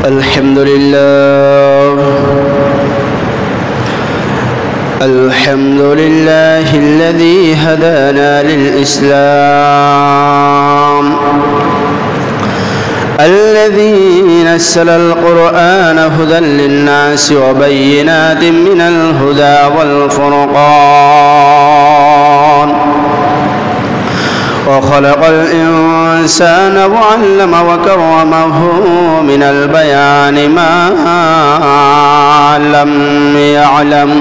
الحمد لله الذي هدانا للإسلام، الذي نزل القرآن هدى للناس وبينات من الهدى والفرقان، وخلق الإنسان وعلم وكرمه من البيان ما لم يعلم.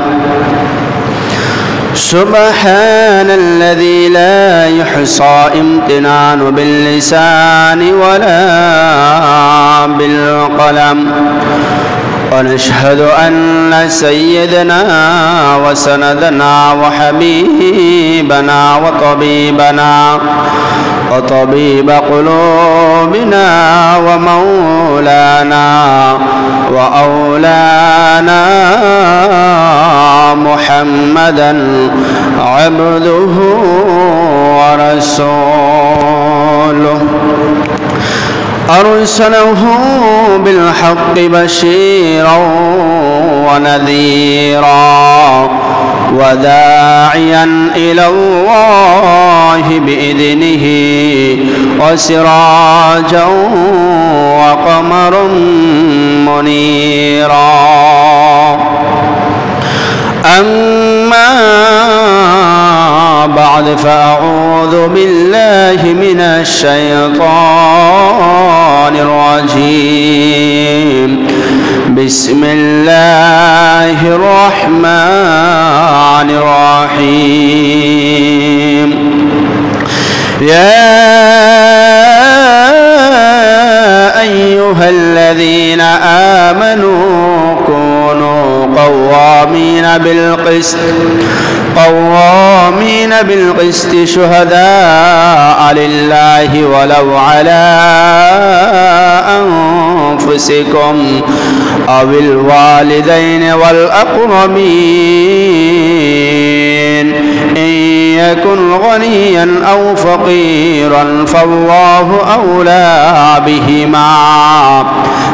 سبحان الذي لا يحصى امتنان باللسان ولا بالقلم. ونشهد أن سيدنا وسندنا وحبيبنا وطبيب قلوبنا ومولانا وأولانا محمدا عبده ورسوله، أرسله بالحق بشيرا ونذيرا وداعيا إلى الله بإذنه وسراجا وقمرا منيرا. أما بعد، فأعوذ بالله من الشيطان الرجيم. بسم الله الرحمن الرحيم. يا أيها الذين آمنوا كونوا قوامين بالقسط شهداء لله ولو على أنفسكم أو الوالدين والأقربين إن يكن غنيا أو فقيرا فالله أولى بهما،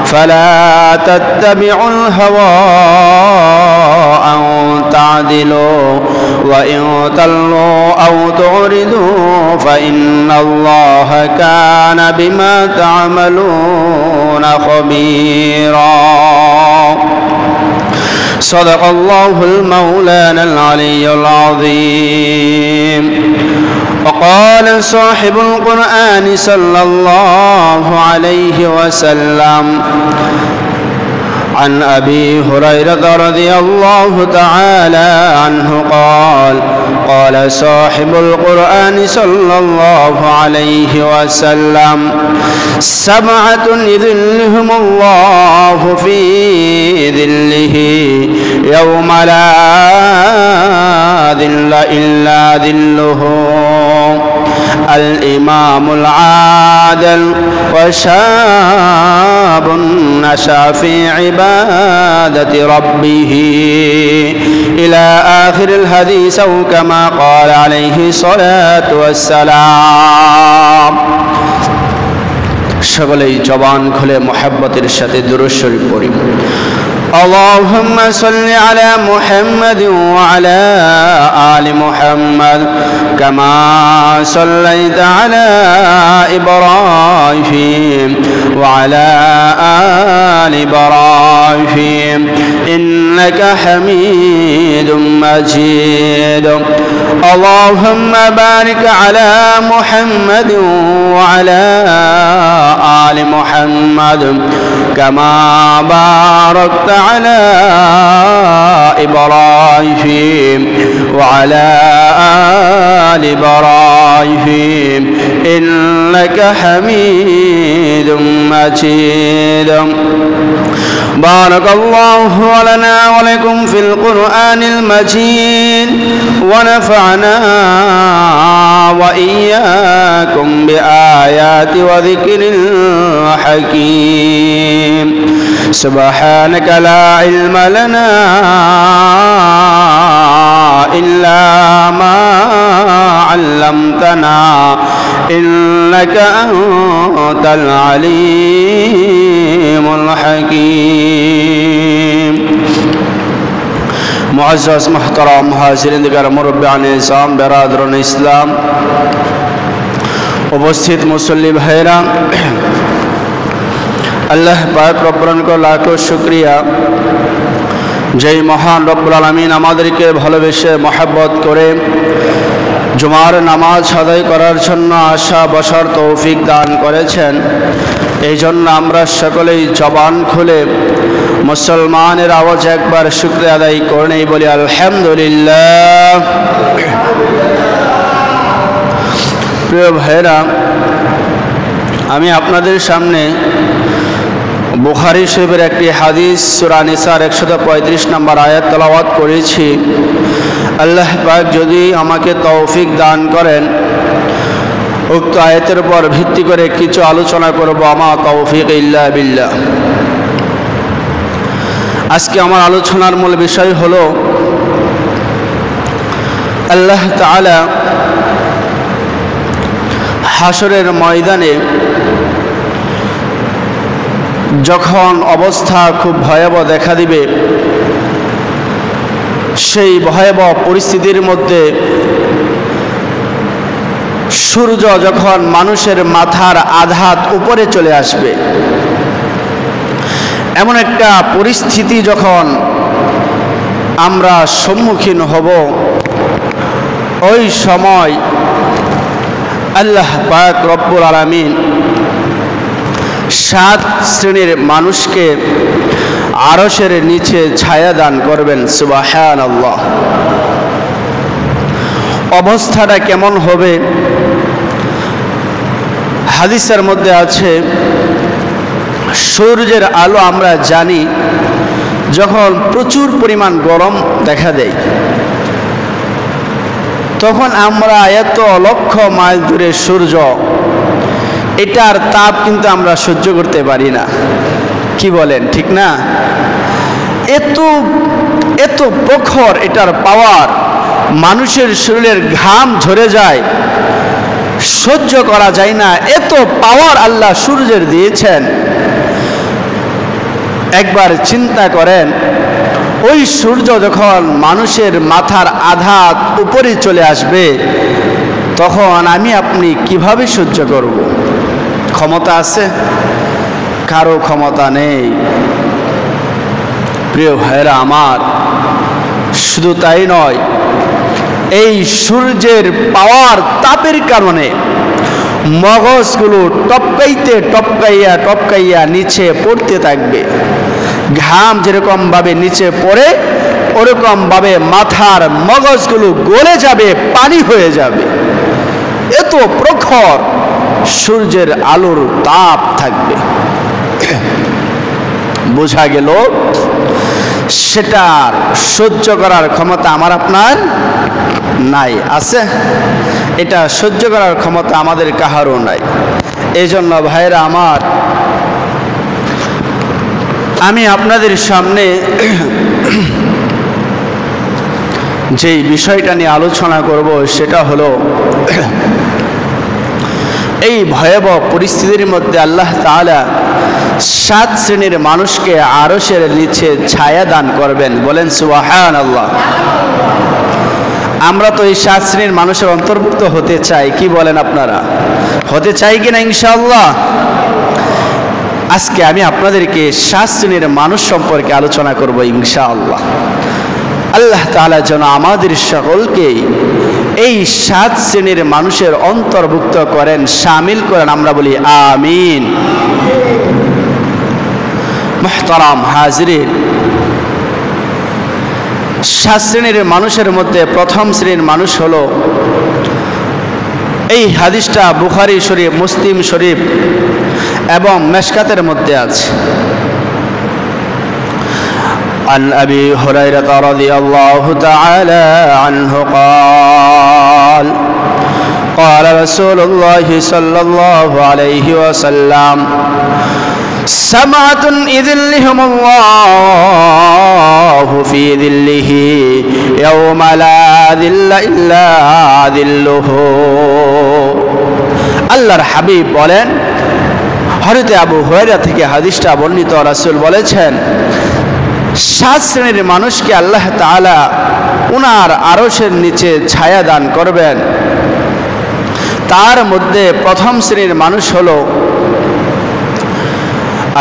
فلا تتبعوا الهوى أن تعدلوا، وإن تلوا أو تعرضوا فإن الله كان بما تعملون خبيرا. صدق الله المولانا العلي العظيم. وقال صاحب القرآن صلى الله عليه وسلم عن أبي هريرة رضي الله تعالى عنه قال: قال صاحب القرآن صلى الله عليه وسلم: 7 يظلهم الله في ظله يوم لا ظل إلا ظله: الإمام العادل، وشاب نشأ في عبادة ربه، إلى آخر الحديث، أو كما قال عليه الصلاة والسلام। সকলেই জবান খুলে মুহাব্বতের সাথে দুরূদ শরীফ পড়ি। اللهم صل على محمد وعلى آل محمد كما صليت على إبراهيم وعلى آل إبراهيم إنك حميد مجيد. اللهم بارك على محمد وعلى آل محمد كما باركت على إبراهيم وعلى آل إبراهيم إنك حميد مجيد. بارك الله لنا ولكم في القرآن المجيد، ونفعنا وإياكم بآيات وذكر الحكيم. سبحانك لا علم لنا إلا ما علمتنا إنك أنت العليم الحكيم मुअज़्ज़ज़ मुहतरम हाज़िरीन दिगर मुरब्बियान इस्लाम बिरादरान इस्लाम उपस्थित मुसल्ली भाईरा अल्लाह पाक रब्बुल को लाखों शुक्रिया जय महान रब्बुल आलामीन आमादेरके भालोबेसे मोहब्बत करे जुमार नामाज आदाय करार जन्य आशा बसार तौफिक दान करेছেন এই জন্য আমরা সকলেই জবান খুলে মুসলমানের আওয়াজ একবার শুকরিয়া আদায় করে নেই বলি আলহামদুলিল্লাহ। প্রিয় ভাইরা, আমি আপনাদের সামনে বুখারী শরীফের একটি হাদিস সূরা নিসার 135 নম্বর আয়াত তেলাওয়াত করেছি। আল্লাহ পাক যদি আমাকে তৌফিক দান করেন উক্ত আয়াতের উপর ভিত্তি করে কিছু আলোচনা করব। আমা তৌফিক ইল্লা বিল্লাহ। আজকে আমার আলোচনার মূল বিষয় হলো আল্লাহ তাআলা হাসরের ময়দানে যখন অবস্থা খুব ভয়াবহ দেখা দিবে, সেই ভয়াবহ পরিস্থিতির মধ্যে সূর্য যখন মানুষের মাথার আধাত উপরে চলে আসবে, এমন একটা পরিস্থিতি যখন আমরা সম্মুখীন হব, ওই সময় আল্লাহ পাক রব্বুল আলামিন 7 শ্রেণীর মানুষকে আরশের নিচে ছায়া দান করবেন। সুবহানাল্লাহ। অবস্থাটা কেমন হবে? হাদিসের মধ্যে আছে, সূর্যের আলো আমরা জানি যখন প্রচুর পরিমাণ গরম দেখা দেয়, তখন আমরা এত লক্ষ মাইল দূরে সূর্য, এটার তাপ কিন্তু আমরা সহ্য করতে পারি না। কি বলেন, ঠিক না? এত প্রখর এটার পাওয়ার, মানুষের শরীরের ঘাম ঝরে যায়, সহ্য করা যায় না। এত পাওয়ার আল্লাহ সূর্যের দিয়েছেন। একবার চিন্তা করেন, ওই সূর্য যখন মানুষের মাথার আধাত উপরে চলে আসবে, তখন আমি আপনি কিভাবে সহ্য করব? ক্ষমতা আছে? কারো ক্ষমতা নেই। প্রিয় ভাইরা আমার, শুধু তাই নয়, এই সূর্যের পাওয়ার তাপের কারণে মগজগুলো টপকাইয়া নিচে পড়তে থাকবে। ঘাম যেরকম ভাবে নিচে পড়ে, ওরকম ভাবে মাথার মগজগুলো গলে যাবে, পানি হয়ে যাবে। এত প্রখর সূর্যের আলোর তাপ থাকবে। বোঝা গেল সেটার সহ্য করার ক্ষমতা আমার আপনার নাই। আছে? এটা সহ্য করার ক্ষমতা আমাদের কাহারও নাই। এই জন্য ভাইরা আমার, আমি আপনাদের সামনে যেই বিষয়টা নিয়ে আলোচনা করব সেটা হলো, এই ভয়াবহ পরিস্থিতির মধ্যে আল্লাহ তাআলা 7 শ্রেণীর মানুষকে আরশের নিচে ছায়া দান করবেন। বলেন সুবহানাল্লাহ। আমরা তো এই 7 শ্রেণীর মানুষের অন্তর্ভুক্ত হতে চাই। কি বলেন আপনারা? হতে চাই কিনা ইনশাআল্লাহ? আজকে আমি আপনাদেরকে 7 শ্রেণীর মানুষ সম্পর্কে আলোচনা করব ইনশাআল্লাহ। আল্লাহ তাআলা যেন আমাদের সকলকে এই 7 শ্রেণীর মানুষের অন্তর্ভুক্ত করেন, শামিল করেন। আমরা বলি আমিন। মুহতারাম হাজিরিন, 7 শ্রেণীর মানুষের মধ্যে প্রথম শ্রেণীর মানুষ হলো, এই হাদিসটা বুখারী শরীফ, মুসলিম শরীফ এবং মেশকাতের মধ্যে আছে। عن أبي هريرة رضي الله تعالى عنه قال قال رسول الله صلى الله عليه وسلم سبعة يظلهم الله في ظله ইয়াউমা লা যিল্লা ইল্লা যিল্লুহু। আল্লাহর হাবিব বলেন, হযরত আবু হুরায়রা থেকে হাদিসটা বর্ণিত, রাসূল বলেছেন 7 শ্রেণীর মানুষকে আল্লাহ তাআলা উনার আরশের নিচে ছায়া দান করবেন। তার মধ্যে প্রথম শ্রেণীর মানুষ হলো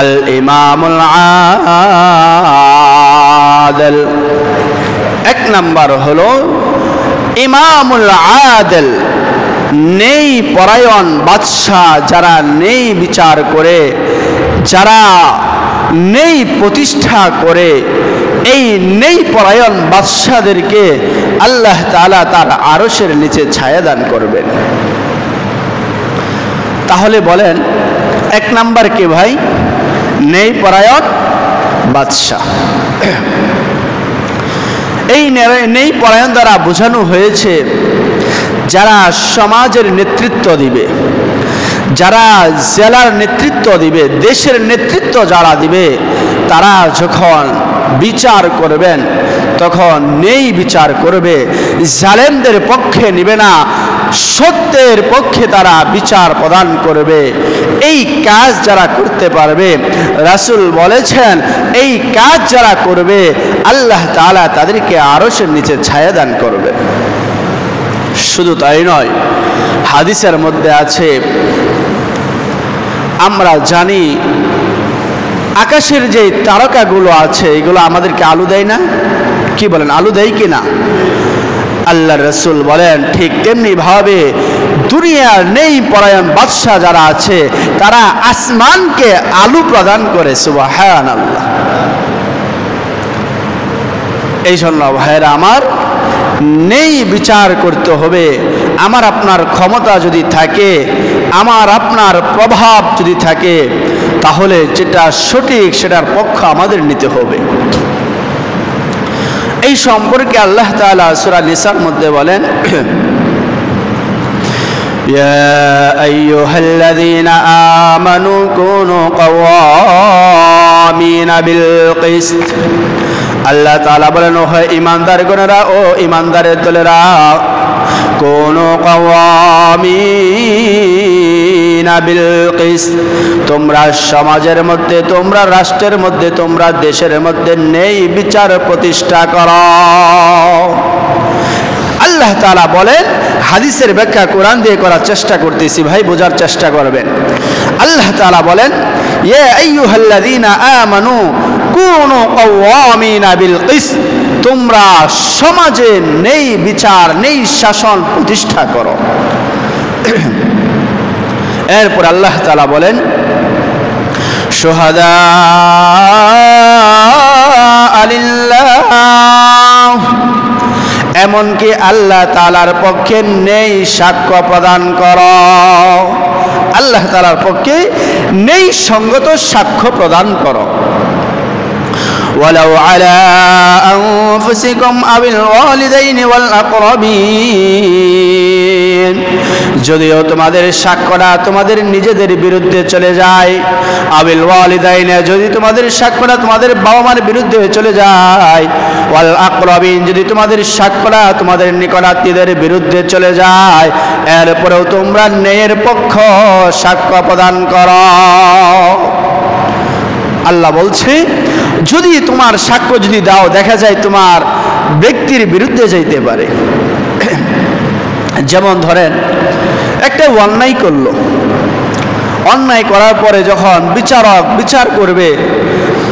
আল ইমামুল আদিল। 1 নাম্বার হলো ইমামুল আদিল, নেই পরায়ণ বাদশাহ, যারা নেই বিচার করে, যারা নেই প্রতিষ্ঠা করে, এই নেই পরায়ণ বাদশাদেরকে আল্লাহ তাআলা তার আরশের নিচে ছায়া দান করবেন। তাহলে বলেন 1 নাম্বার কে ভাই? নেই পরায়ণ বাদশাহ। এই নেই পরায়ণ দ্বারা বোঝানো হয়েছে যারা সমাজের নেতৃত্ব দিবে, যারা জেলার নেতৃত্ব দিবে, দেশের নেতৃত্ব যারা দিবে, তারা যখন বিচার করবেন তখন নেই বিচার করবে, জালেমদের পক্ষে নিবে না, সত্যের পক্ষে তারা বিচার প্রদান করবে। এই কাজ যারা করতে পারবে, রাসূল বলেছেন এই কাজ যারা করবে আল্লাহ তাআলা তাদেরকে আরশের নিচে ছায়া দান করবে। শুধু তাই নয়, হাদিসের মধ্যে আছে, আমরা জানি আকাশের যে তারকাগুলো আছে এগুলো আমাদেরকে আলো দেয় না? কি বলেন, আলো দেয় কি না? আল্লাহর রাসূল বলেন ঠিক তেমনি ভাবে দুনিয়ার নেই পরায়ণ বাদশা যারা আছে তারা আসমানকে আলো প্রদান করে। সুবহানাল্লাহ। এই জন্য ভাইরা আমার, নেই বিচার করতে হবে। আমার আপনার ক্ষমতা যদি থাকে, আমার আপনার প্রভাব যদি থাকে, তাহলে যেটা সঠিক সেটার পক্ষ আমাদের নিতে হবে। এই সম্পর্কে আল্লাহ তাআলা সূরা নিসার মধ্যে বলেন, ইয়া আইয়ুহাল্লাযীনা আমানু কুনু কাওয়ামিনা বিল কিসত। আল্লাহ তাআলা বলেন, ও হে ঈমানদারগণেরা, ও ঈমানদারের দলেরা, কুনু কাওয়ামিনা বিল কিসত, তোমরা সমাজের মধ্যে, তোমরা রাষ্ট্রের মধ্যে, তোমরা দেশের মধ্যে নেই বিচার প্রতিষ্ঠা করো। আল্লাহ তাআলা বলেন, হাদিসের ব্যাখ্যা কোরআন দিয়ে করার চেষ্টা করতেছি ভাই, বোঝার চেষ্টা করবেন। আল্লাহ তাআলা বলেন, ইয়া আইয়ুহাল্লাযীনা আমানু কুনু কাওয়ামিনা বিল কিসত, তোমরা সমাজে নেই বিচার, নেই শাসন প্রতিষ্ঠা করো। এরপর আল্লাহ তাআলা বলেন, শুহাদা লিল্লাহ, এমনকি আল্লাহ তাআলার পক্ষে নেই সাক্ষ্য প্রদান করো। আল্লাহ তাআলার পক্ষে নেই সঙ্গত সাক্ষ্য প্রদান করো। ওয়ালাউ আলা আনফুসিকুম আবিল ওয়ালিদাইনি ওয়াল আকরাবিন, যদিও তোমাদের সাক্ষ্যটা তোমাদের নিজেদের বিরুদ্ধে চলে যায়, আবিল ওয়ালিদাইনে, যদি তোমাদের সাক্ষ্যটা তোমাদের বাবা মার বিরুদ্ধে চলে যায়, ওয়াল আকরাবিন, যদি তোমাদের সাক্ষ্যটা তোমাদের নিকটাত্মীয়দের বিরুদ্ধে চলে যায়, এরপরেও তোমরা ন্যায়ের পক্ষ সাক্ষ্য প্রদান করো। আল্লাহ বলছে, যদি তোমার সাক্ষ্য যদি দাও, দেখা যায় তোমার ব্যক্তির বিরুদ্ধে যাইতে পারে। যেমন ধরেন একটা অন্যায় করলো, অন্যায় করার পরে যখন বিচারক বিচার করবে,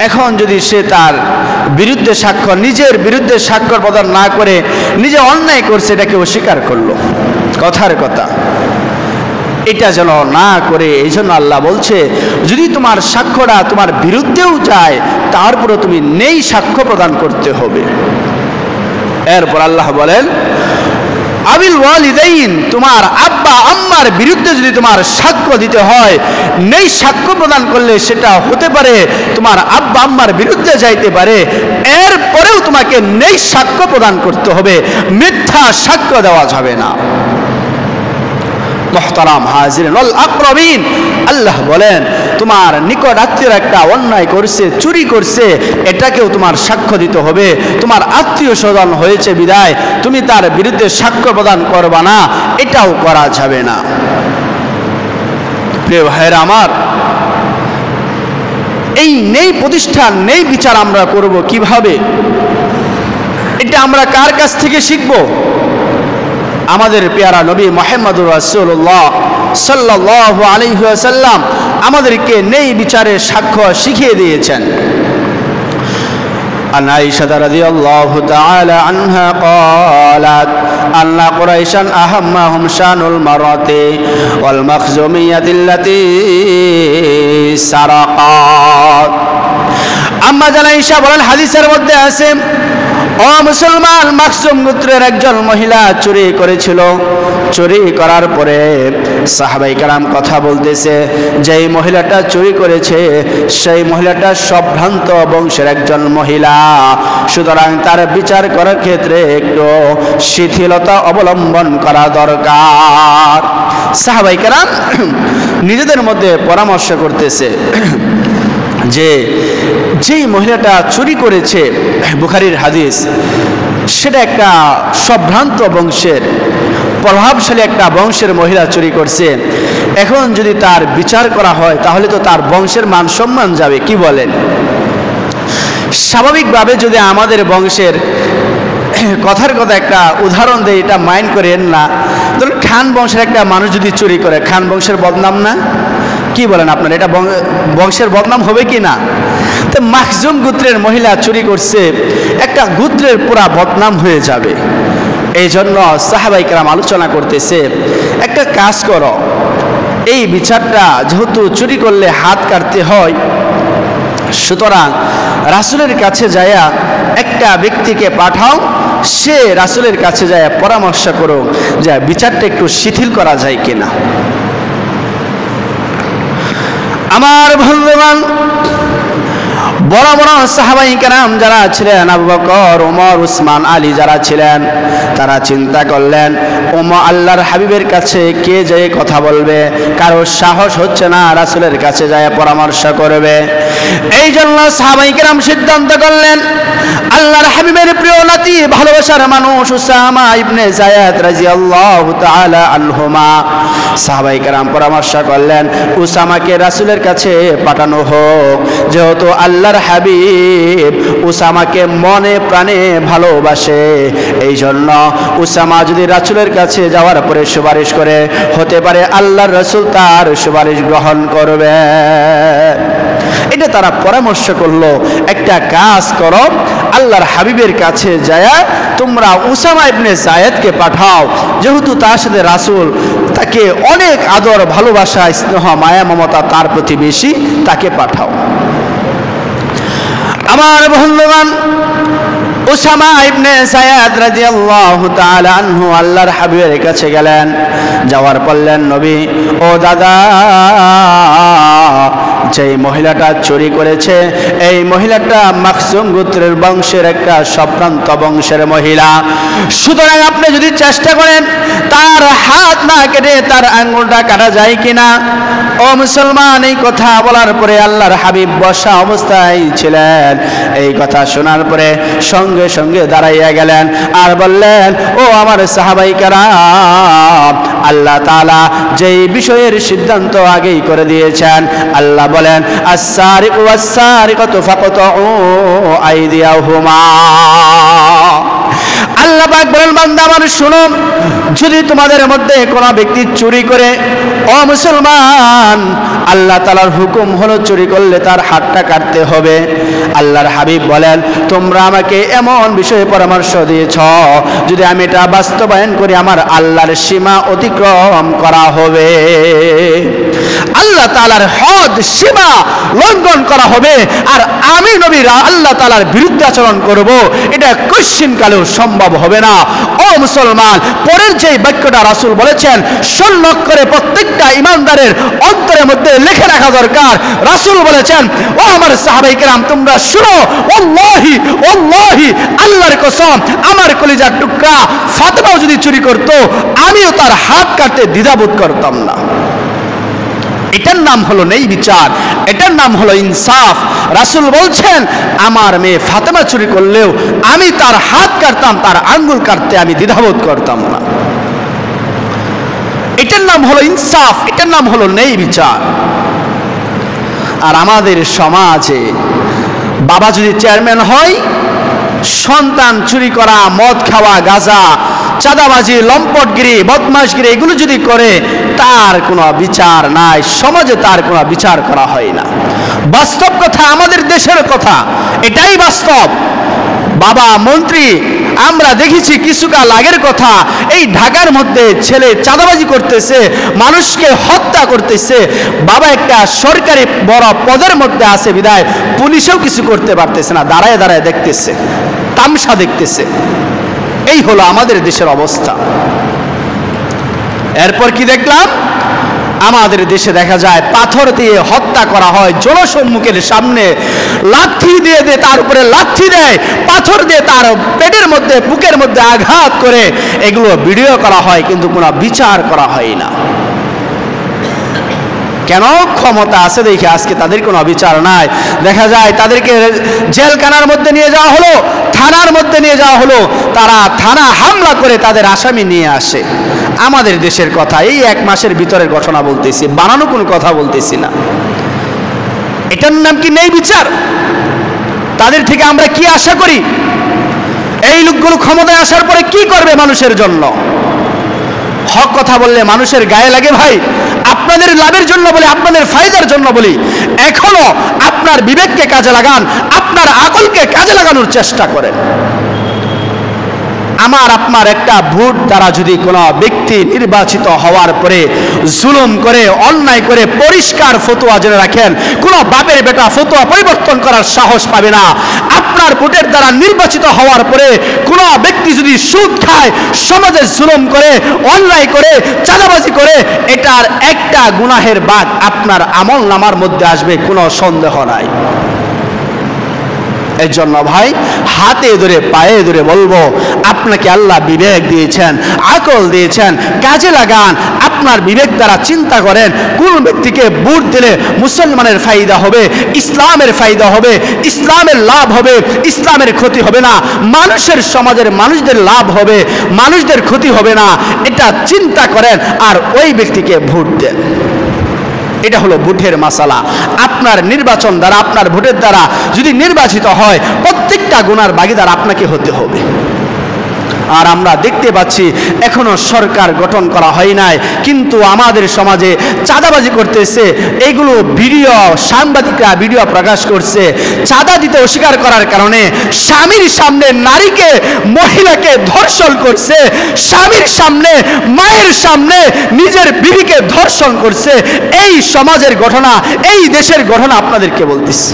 এখন যদি সে তার বিরুদ্ধে সাক্ষ্য, নিজের বিরুদ্ধে সাক্ষ্য প্রদান না করে নিজে অন্যায় করছে এটাকে অস্বীকার করলো, কথার কথা, এটা যেন না করে। এই জন্য আল্লাহ বলছে, যদি তোমার সাক্ষ্যটা তোমার বিরুদ্ধেও যায়, তারপরে তুমি নেই সাক্ষ্য প্রদান করতে হবে। এরপর আল্লাহ বলেন, আবিল ওয়ালিদাইন, তোমার আব্বা আম্মার বিরুদ্ধে যদি তোমার সাক্ষ্য দিতে হয়, নেই সাক্ষ্য প্রদান করলে সেটা হতে পারে তোমার আব্বা আম্মার বিরুদ্ধে যাইতে পারে, এরপরেও তোমাকে নেই সাক্ষ্য প্রদান করতে হবে, মিথ্যা সাক্ষ্য দেওয়া যাবে না। মুহতারাম হাজিরিন ওয়াল আকরাবিন, আল্লাহ বলেন তোমার নিকট আত্মীয় একটা অন্যায় করছে, চুরি করছে, এটাকেও তোমার সাক্ষ্য দিতে হবে। তোমার আত্মীয় স্বজন হয়েছে বিদায় তুমি তার বিরুদ্ধে সাক্ষ্য প্রদান করবা না, এটাও করা যাবে না। প্রিয় ভাইরা আমার, এই নেই প্রতিষ্ঠান, নেই বিচার আমরা করব কিভাবে? এটা আমরা কার কাছ থেকে শিখব? আমাদের পেয়ারা নবী মুহাম্মদুর রাসূলুল্লাহ সাল্লাল্লাহু আলাইহি ওয়াসাল্লাম আমাদেরকে নেই বিচারের সাক্ষ্য শিখিয়ে দিয়েছেন। عن عائشة رضي الله تعالى عنها قالت أن قريشا أهمهم شأن المرأة والمخزومية التي سرقت। আম্মা জান আয়েশা বলেন, হাদিসের মধ্যে আছে ও মুসলমান, মাখজুম গোত্রের একজন মহিলা চুরি করেছিল। চুরি করার পরে সাহাবায়ে কেরাম কথা বলতেছে, যেই মহিলাটা চুরি করেছে সেই মহিলাটা সম্ভ্রান্ত বংশের একজন মহিলা, সুতরাং তার বিচার করার ক্ষেত্রে একটু শিথিলতা অবলম্বন করা দরকার। সাহাবায়ে কেরাম নিজেদের মধ্যে পরামর্শ করতেছে যে যেই মহিলাটা চুরি করেছে, বুখারীর হাদিস, সেটা একটা সম্ভ্রান্ত বংশের প্রভাবশালী একটা বংশের মহিলা চুরি করছে। এখন যদি তার বিচার করা হয় তাহলে তো তার বংশের মান সম্মান যাবে, কি বলেন? স্বাভাবিকভাবে যদি আমাদের বংশের কথার কথা একটা উদাহরণ দেয়, এটা মাইন্ড করেন না, ধরুন খান বংশের একটা মানুষ যদি চুরি করে, খান বংশের বদনাম না? কি বলেন আপনারা, এটা বংশের বদনাম হবে কি না? তো মাখজুম গোত্রের মহিলা চুরি করছে, একটা গোত্রের পুরা বদনাম হয়ে যাবে। এই জন্য সাহাবায়ে কেরাম আলোচনা করতেছে, একটা কাজ করো, এই বিচারটা যেহেতু চুরি করলে হাত কাটতে হয়, সুতরাং রাসূলের কাছে যায়া একটা ব্যক্তিকে পাঠাও, সে রাসূলের কাছে যায় পরামর্শ করো যে বিচারটা একটু শিথিল করা যায় কিনা। আমার বন্ধুগণ, বড় বড় সাহাবায়ে কেরাম যারা ছিলেন, আবু বকর, ওমর, উসমান, আলী যারা ছিলেন, তারা চিন্তা করলেন আল্লাহর হাবিবের কাছে কে যেয়ে কথা বলবে, কারো সাহস হচ্ছে না রাসূলের কাছে যায় পরামর্শ করবে। এই জন্য সাহাবায়ে কেরাম সিদ্ধান্ত করলেন আল্লাহর হাবিবের প্রিয় নাতি, ভালোবাসার মানুষ উসামা ইবনে যায়েদ রাদিয়াল্লাহু তাআলা আনহুমা, সাহাবায়ে কেরাম পরামর্শ করলেন উসামাকে রাসূলের কাছে পাঠানো হোক, যেহেতু আল্লাহর হাবিব উসামাকে মনে প্রাণে ভালোবাসে। এই জন্য উসামা যদি রাসূলের কাছে যাওয়ার পরে সুপারিশ করে, হতে পারে আল্লাহর রাসূল তার সুপারিশ গ্রহণ করবে। এটা তারা পরামর্শ করলো, একটা কাজ করো, আল্লাহর হাবিবের কাছে যায় তোমরা উসামা ইবনে যায়েদকে পাঠাও, যেহেতু তার সাথে রাসূল তাকে অনেক আদর, ভালোবাসা, স্নেহ, মায়া, মমতা তার প্রতি বেশি, তাকে পাঠাও। আমার বন্ধুগণ, উসামা ইবনে যায়েদ রাদিয়াল্লাহু তাআলা আনহু আল্লাহর হাবিবের কাছে গেলেন। যাওয়ার বললেন, নবী ও দাদা, যেই মহিলাটা চুরি করেছে এই মহিলাটা মাখজুম গোত্রের বংশের একটা সম্ভ্রান্ত বংশের মহিলা, সুতরাং আপনি যদি চেষ্টা করেন তার হাত না কেটে তার আঙ্গুলটা কাটা যায় কিনা। ও মুসলমান, এই কথা বলার পরে আল্লাহর হাবিব বসা অবস্থায় ছিলেন। এই কথা শোনার পরে সঙ্গে সঙ্গে দাঁড়াইয়া গেলেন আর বললেন, ও আমার সাহাবায়ে কেরাম, আল্লাহ তাআলা যেই বিষয়ের সিদ্ধান্ত আগেই করে দিয়েছেন, আল্লাহ বলেন আস-সারিকু ওয়াস-সারিকাতু ফাকতাউ আইদিয়াহুমা। আল্লাহ পাক বলেন, বান্দা আমার শুনো, যদি তোমাদের মধ্যে কোনো ব্যক্তি চুরি করে, ও মুসলমান, আল্লাহ তাআলার হুকুম হলো চুরি করলে তার হাতটা কাটতে হবে। আল্লাহর হাবিব বলেন, তোমরা আমাকে এমন বিষয়ে পরামর্শ দিয়েছ, যদি আমি এটা বাস্তবায়ন করি আমার আল্লাহর সীমা অতিক্রম করা হবে। আল্লাহ তাআলার হদ সীমা লঙ্ঘন করা হবে, আর আমি নবী আল্লাহ তাআলার বিরুদ্ধে আচরণ করব, এটা কোশ্চিনকালেও সম্ভব হবে না। ও মুসলমান, পরের যে বাক্যটা রাসূল বলেছেন সন্ন্যাক করে প্রত্যেকটা ইমানদারের অন্তরের মধ্যে লিখে রাখা দরকার। রাসূল বলেছেন, ও আমার সাহাবায়ে কেরাম তোমরা শুনো, ওয়াল্লাহি ওয়াল্লাহি আল্লাহর কসম, আমার কলিজার টুকরা ফাতেমাও যদি চুরি করত আমিও তার হাত কাটতে দ্বিধাবোধ করতাম না। এটার নাম হলো নেই বিচার, এটার নাম হলো ইনসাফ। রাসূল বলছেন আমার মেয়ে ফাতেমা চুরি করলেও আমি তার হাত কাটতাম, তার আঙ্গুল কাটতে আমি দ্বিধাবোধ করতাম না। এটার নাম হলো ইনসাফ, এটার নাম হলো নেই বিচার। আর আমাদের সমাজে বাবা যদি চেয়ারম্যান হয়, সন্তান চুরি করা, মদ খাওয়া, গাঁজা, চাঁদাবাজি, লম্পটগিরি, বদমাশগিরি এগুলো যদি করে তার কোনো বিচার নাই, সমাজে তার কোনো বিচার করা হয় না। বাস্তব কথা, আমাদের দেশের কথা, এটাই বাস্তব। বাবা মন্ত্রী আমরা দেখেছি কিছুকাল আগের কথা, এই ঢাকার মধ্যে ছেলে চাঁদাবাজি করতেছে, মানুষকে হত্যা করতেছে, বাবা একটা সরকারি বড় পদের মধ্যে আছে বিধায় পুলিশেও কিছু করতে পারতেছে না, দাঁড়ায় দাঁড়ায় দেখতেছে, তামসা দেখতেছে। এই হলো আমাদের দেশের অবস্থা। এরপর কি দেখলাম, আমাদের দেশে দেখা যায় পাথর দিয়ে হত্যা করা হয়, জনসম্মুখের সামনে লাঠি দিয়ে তার উপরে লাঠি দেয়, পাথর দিয়ে তার পেটের মধ্যে বুকের মধ্যে আঘাত করে এগুলো ভিডিও করা হয়, কিন্তু কোনো বিচার করা হয় না। কেন? ক্ষমতা আছে দেখে আজকে তাদের কোনো বিচার নাই। দেখা যায় তাদেরকে জেলখানার মধ্যে নিয়ে যাওয়া হলো, থানার মধ্যে নিয়ে যাওয়া হলো, তারা থানা হামলা করে তাদের আসামি নিয়ে আসে। আমাদের দেশের কথা, এই 1 মাসের ভিতরের ঘটনা বলতেছি, বানানো কোনো কথা বলতেছি না। এটার নাম কি নেই বিচার? তাদের থেকে আমরা কি আশা করি? এই লোকগুলো ক্ষমতায় আসার পরে কি করবে মানুষের জন্য? হক কথা বললে মানুষের গায়ে লাগে ভাই। আপনাদের লাভের জন্য বলি, আপনাদের ফায়দার জন্য বলি, এখনো আপনার বিবেককে কাজে লাগান, আপনার আকলকে কাজে লাগানোর চেষ্টা করেন। আমার আপনার একটা ভোট দ্বারা যদি কোনো ব্যক্তি নির্বাচিত হওয়ার পরে জুলুম করে, অন্যায় করে, পরিষ্কার ফতোয়া জেনে রাখেন, কোনো বাপের বেটা ফতোয়া পরিবর্তন করার সাহস পাবে না। আপনার ভোটের দ্বারা নির্বাচিত হওয়ার পরে কোনো ব্যক্তি যদি সুদ খায়, সমাজে জুলুম করে, অন্যায় করে, চাঁদাবাজি করে, এটার একটা গুনাহের ভাগ আপনার আমল নামার মধ্যে আসবে, কোনো সন্দেহ নাই। এর জন্য ভাই হাতে ধরে পায়ে ধরে বলবো, আপনাকে আল্লাহ বিবেক দিয়েছেন, আকল দিয়েছেন, কাজে লাগান। আপনার বিবেক দ্বারা চিন্তা করেন কোন ব্যক্তিকে ভোট দিলে মুসলমানের ফায়দা হবে, ইসলামের ফায়দা হবে, ইসলামের লাভ হবে, ইসলামের ক্ষতি হবে না, মানুষের সমাজের মানুষদের লাভ হবে, মানুষদের ক্ষতি হবে না, এটা চিন্তা করেন আর ওই ব্যক্তিকে ভোট দেন। এটা হলো ভোটের মাসালা। আপনার নির্বাচন দ্বারা, আপনার ভোটের দ্বারা যদি নির্বাচিত হয়, প্রত্যেকটা গুনার ভাগীদার আপনাকে হতে হবে। আর আমরা দেখতে পাচ্ছি এখনো সরকার গঠন করা হয় নাই, কিন্তু আমাদের সমাজে চাঁদাবাজি করতেছে, এইগুলো ভিডিও সাংবাদিকরা ভিডিও প্রকাশ করছে। চাঁদা দিতে অস্বীকার করার কারণে স্বামীর সামনে নারীকে, মহিলাকে ধর্ষণ করছে, স্বামীর সামনে, মায়ের সামনে নিজের বিবিকে ধর্ষণ করছে। এই সমাজের ঘটনা, এই দেশের ঘটনা আপনাদেরকে বলতেছি।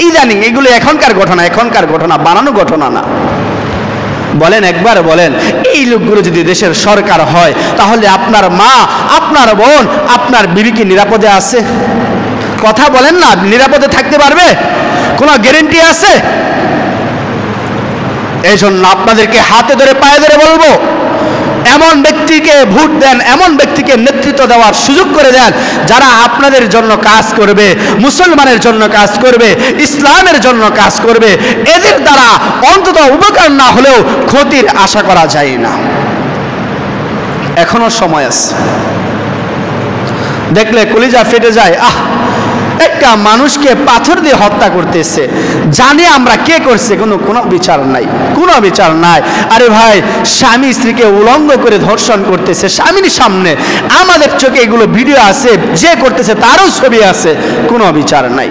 ইদানিং এগুলো এখনকার ঘটনা, এখনকার ঘটনা, বানানো ঘটনা না। বলেন একবার বলেন, এই লোকগুলো যদি দেশের সরকার হয় তাহলে আপনার মা, আপনার বোন, আপনার বিবি কি নিরাপদে আছে? কথা বলেন না, নিরাপদে থাকতে পারবে? কোনো গ্যারান্টি আছে? এই জন্য আপনাদেরকে হাতে ধরে পায়ে ধরে বলবো, এমন ব্যক্তিকে ভোট দেন, এমন ব্যক্তিকে নেতৃত্ব দেওয়ার সুযোগ করে দেন যারা আপনাদের জন্য কাজ করবে, মুসলমানের জন্য কাজ করবে, ইসলামের জন্য কাজ করবে। এদের দ্বারা অন্তত উপকার না হলেও ক্ষতির আশা করা যায় না। এখনো সময় আছে। দেখলে কলিজা ফেটে যায়। একটা মানুষকে পাথর দিয়ে হত্যা করতেছে, জানি আমরা কে করছে, কোনো বিচার নাই, কোনো বিচার নাই। আরে ভাই, স্বামী স্ত্রীকে উলঙ্গ করে ধর্ষণ করতেছে স্বামীর সামনে, আমাদের চোখে এগুলো ভিডিও আছে, যে করতেছে তারও ছবি আছে, কোনো বিচার নাই।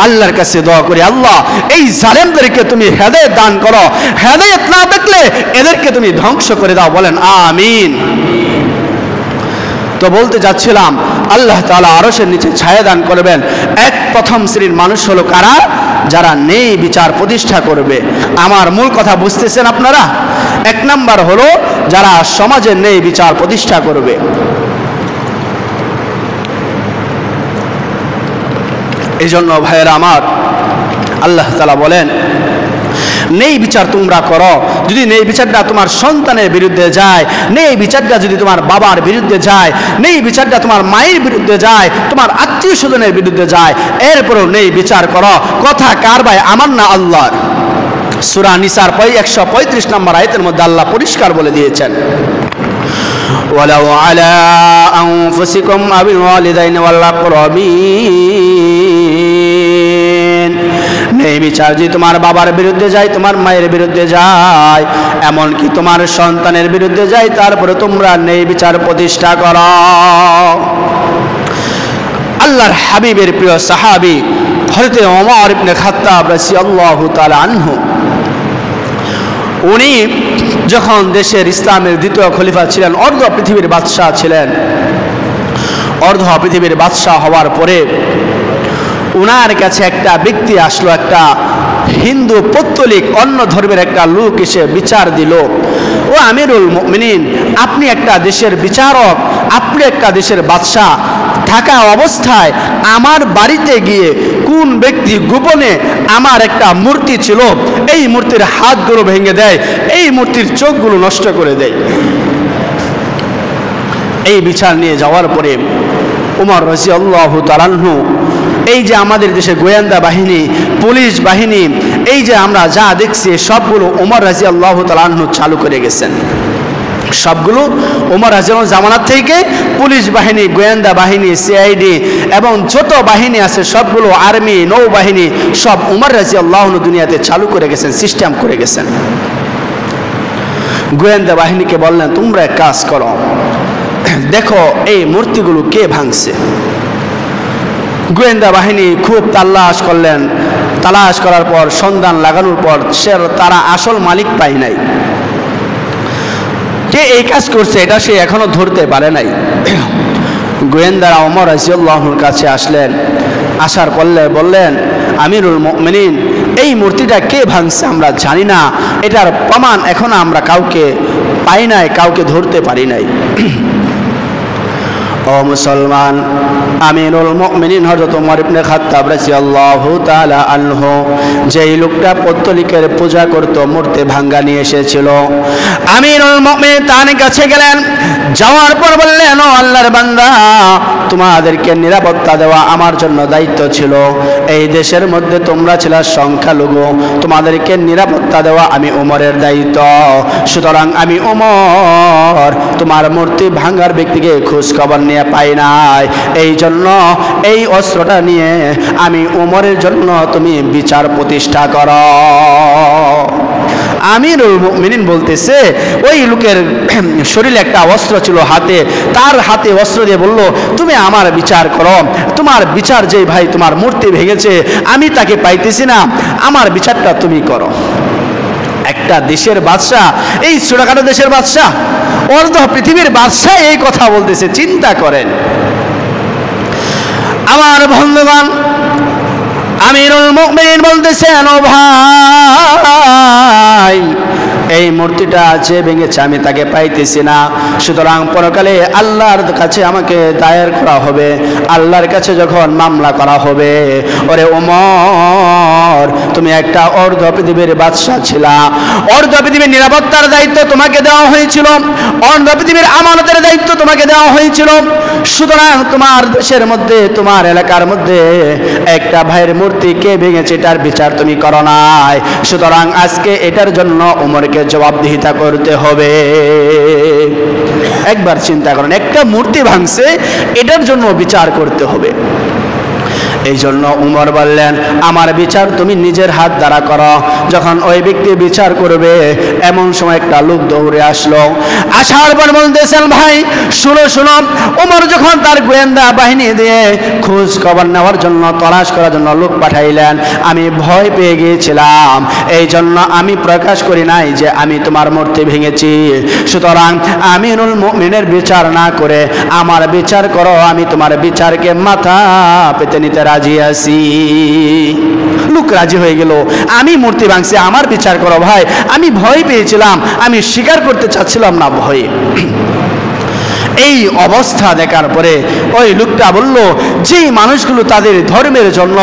আল্লাহর কাছে দোয়া করি, আল্লাহ এই জালেমদেরকে তুমি হেদায়েত দান করো, হেদায়েত না দেখলে এদেরকে তুমি ধ্বংস করে দাও। বলেন আমিন। তো বলতে যাচ্ছিলাম আল্লাহ তাআলা আরশের নিচে ছায়া দান করবেন। প্রথম শ্রেণীর মানুষ হলো কারা? যারা ন্যায় বিচার প্রতিষ্ঠা করবে। আমার মূল কথা বুঝতেছেন আপনারা? 1 নাম্বার হলো যারা সমাজে ন্যায় বিচার প্রতিষ্ঠা করবে। এই জন্য ভাইয়েরা আমার, আল্লাহ তাআলা বলেন ন্যায় বিচার তোমরা করো। যদি ন্যায় বিচারটা তোমার সন্তানের বিরুদ্ধে যায়, ন্যায় বিচারটা যদি তোমার বাবার বিরুদ্ধে যায়, ন্যায় বিচারটা তোমার মায়ের বিরুদ্ধে যায়, তোমার আত্মীয় স্বজনের বিরুদ্ধে যায়, এরপরও ন্যায় বিচার করো। কথা কার ভাই? আমার না আল্লাহর। সূরা নিসার 135 নম্বর আয়াতের মধ্যে আল্লাহ পরিষ্কার বলে দিয়েছেন, ওয়ালাউ আলা আনফুসিকুম আবিল ওয়ালিদাইনি ওয়াল আকরাবিন। ন্যায় বিচার যদি তোমার বাবার বিরুদ্ধে যায়, তোমার মায়ের বিরুদ্ধে যায়, এমনকি তোমার সন্তানের বিরুদ্ধে যায়, তারপরে তোমরা ন্যায় বিচার প্রতিষ্ঠা করো। আল্লাহর হাবিবের প্রিয় সাহাবী হযরত ওমর ইবনে খাত্তাব রাদিয়াল্লাহু তাআলা আনহু, উনি যখন দেশের ইসলামের দ্বিতীয় খলিফা ছিলেন, অর্ধ পৃথিবীর বাদশাহ ছিলেন, অর্ধ পৃথিবীর বাদশাহ হওয়ার পরে উনার কাছে একটা ব্যক্তি আসলো, একটা হিন্দু পৌত্তলিক অন্য ধর্মের একটা লোক এসে বিচার দিল, ও আমিরুল মুমিনিন, আপনি একটা দেশের বিচারক, আপনি একটা দেশের বাদশাহ, থাকা অবস্থায় আমার বাড়িতে গিয়ে কোন ব্যক্তি গোপনে আমার একটা মূর্তি ছিল, এই মূর্তির হাতগুলো ভেঙে দেয়, এই মূর্তির চোখগুলো নষ্ট করে দেয়। এই বিচার নিয়ে যাওয়ার পরে ওমর রাদিয়াল্লাহু তাআলা আনহু, এই যে আমাদের দেশে গোয়েন্দা বাহিনী, পুলিশ বাহিনী, এই যে আমরা যা দেখছি সবগুলো ওমর রাদিয়াল্লাহু তাআলা আনহু চালু করে গেছেন। সবগুলো ওমর রাদিয়াল্লাহু জামানাত থেকে পুলিশ বাহিনী, গোয়েন্দা বাহিনী, সিআইডি এবং যত বাহিনী আছে সবগুলো, আর্মি, নৌবাহিনী, সব ওমর রাদিয়াল্লাহু আনহু দুনিয়াতে চালু করে গেছেন, সিস্টেম করে গেছেন। গোয়েন্দা বাহিনীকে বললেন, তোমরা এক কাজ করো, দেখো এই মূর্তিগুলো কে ভাঙছে। গোয়েন্দা বাহিনী খুব তালাশ করলেন, তালাশ করার পর সন্ধান লাগানোর পর তারা আসল মালিক পায় নাই। কে এই কাজ করছে এটা সে এখনো ধরতে পারে নাই। গোয়েন্দারা ওমর রাদিয়াল্লাহু আনহুর কাছে আসলেন, আসার পরে বললেন, আমিরুল মুমিনিন, এই মূর্তিটা কে ভাঙছে আমরা জানি না, এটার প্রমাণ এখনো আমরা কাউকে পাই নাই, কাউকে ধরতে পারি নাই। ও মুসলমান, আমিরুল মুমিনিন হযরত ওমর ইবনে খাত্তাব রাদিয়াল্লাহু তাআলা আনহু, যেই লোকটা পৌত্তলিকের পূজা করত, মূর্তি ভাঙ্গা নিয়ে এসেছিল, আমিরুল মুমিনিন তার কাছে গেলেন, যাওয়ার পর বললেন, ও আল্লাহর বান্দা, তোমাদেরকে নিরাপত্তা দেওয়া আমার জন্য দায়িত্ব ছিল। এই দেশের মধ্যে তোমরা ছিলা সংখ্যালঘু, তোমাদেরকে নিরাপত্তা দেওয়া আমি ওমরের দায়িত্ব। সুতরাং আমি ওমর তোমার মূর্তি ভাঙ্গার ব্যক্তিকে খোঁজ খবর নিয়ে পাই নাই, এই জন্য এই অস্ত্রটা নিয়ে আমি ওমরের জন্য তুমি বিচার প্রতিষ্ঠা করো। আমিরুল মুমিনিন বলতেছে, ওই লোকের শরীরে একটা অস্ত্র ছিল হাতে, তার হাতে অস্ত্র দিয়ে বলল, তুমি আমার বিচার করো, তোমার বিচার যে ভাই তোমার মূর্তি ভেঙেছে আমি তাকে পাইতেছি না, আমার বিচারটা তুমি করো। একটা দেশের বাদশাহ, এই ছোটখাটো দেশের বাদশাহ, অর্ধ পৃথিবীর বাদশাহ এই কথা বলতেছে, চিন্তা করেন। আমার বন্ধুগণ, আমিরুল মুমিনিন বলতেছেন, ও ভাই, এই মূর্তিটা যে ভেঙেছে আমি তাকে পাইতেছি না, সুতরাং পরকালে আল্লাহর কাছে আমাকে দায়ের করা হবে, আল্লাহর কাছে যখন মামলা করা হবে, ওরে ওমর, তুমি একটা অর্ধ পৃথিবীর বাদশাহ ছিলা, অর্ধ পৃথিবীর নিরাপত্তার দায়িত্ব তোমাকে দেওয়া হয়েছিল, অর্ধ পৃথিবীর আমানতের দায়িত্ব তোমাকে দেওয়া হয়েছিল, সুতরাং তোমার দেশের মধ্যে, তোমার এলাকার মধ্যে একটা ভাইয়ের মূর্তি কে ভেঙেছে এটার বিচার তুমি করো নাই, সুতরাং আজকে এটার জন্য ওমরকে জবাবদিহিতা করতে হবে। একবার চিন্তা করেন, একটা মূর্তি ভাঙছে, এটার জন্য বিচার করতে হবে। এই জন্য উমর বললেন, আমার বিচার তুমি নিজের হাত দ্বারা করো। যখন ওই ব্যক্তি বিচার করবে এমন সময় একটা লোক দৌড়ে আসলো। আসার পর বলতেছেন, ভাই শুনো শুনো, উমর যখন তার গোয়েন্দা বাহিনী দিয়ে খোঁজ খবর নেওয়ার জন্য, তলাশ করার জন্য লোক পাঠাইলেন, আমি ভয় পেয়ে গিয়েছিলাম, এই জন্য আমি প্রকাশ করি নাই যে আমি তোমার মূর্তি ভেঙেছি। সুতরাং আমিরুল মুমিনের বিচার না করে আমার বিচার করো, আমি তোমার বিচারকে মাথা পেতে নিতে রাজি আছি। লোক রাজি হয়ে গেল, আমি মূর্তি ভাঙছি, আমার বিচার করো। ভাই আমি ভয় পেয়েছিলাম, আমি স্বীকার করতে চাচ্ছিলাম না ভয়ে। এই অবস্থা দেখার পরে ওই লোকটা বলল, যে মানুষগুলো তাদের ধর্মের জন্য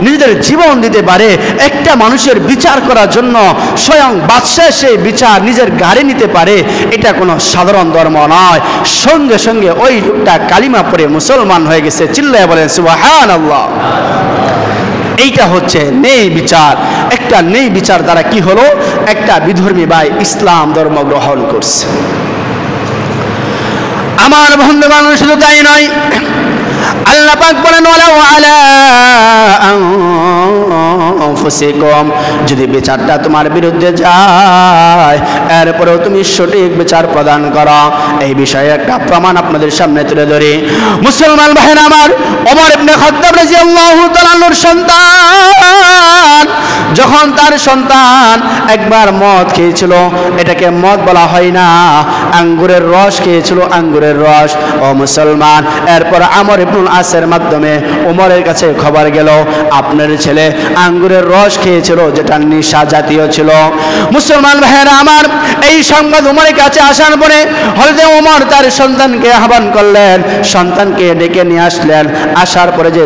নিজেদের জীবন দিতে পারে, একটা মানুষের বিচার করার জন্য স্বয়ং বাদশাহ সেই বিচার নিজের গাড়ি নিতে পারে, এটা কোনো সাধারণ ধর্ম নয়। সঙ্গে সঙ্গে ওই লোকটা কালিমা পড়ে মুসলমান হয়ে গেছে। চিল্লায় বলেন সুবহানাল্লাহ। এইটা হচ্ছে নেই বিচার। একটা নেই বিচার দ্বারা কি হলো, একটা বিধর্মী ভাই ইসলাম ধর্ম গ্রহণ করছে। আমার বন্ধুগণ, শুধু তাই নয়, আল্লাহ পাক বলেন, ওয়ালাউ আলা আনফুসিকুম, যদি বিচারটা তোমার বিরুদ্ধে যায় এরপরেও তুমি সঠিক বিচার প্রদান করো। এই বিষয়ে একটা প্রমাণ আপনাদের সামনে তুলে ধরি। মুসলমান ভাইরা আমার, ওমর ইবনে খাত্তাব রাদিয়াল্লাহু তাআলা আনহুর সন্তান, যখন তার সন্তান একবার মদ খেয়েছিল, এটাকে মদ বলা হয় না, আঙ্গুরের রস খেয়েছিল, আঙ্গুরের রস। ও মুসলমান, এরপর আমর ইবনুল আসের মাধ্যমে ওমরের কাছে খবর গেল, আপনার ছেলে আঙ্গুরের রস খেয়েছিল, যেটা নেশা জাতীয় ছিল। মুসলমান ভাইয়েরা আমার, এই সংবাদ ওমরের কাছে আসার পরে হযরত ওমর তার সন্তানকে আহ্বান করলেন, সন্তানকে ডেকে নিয়ে আসলেন। আসার পরে যে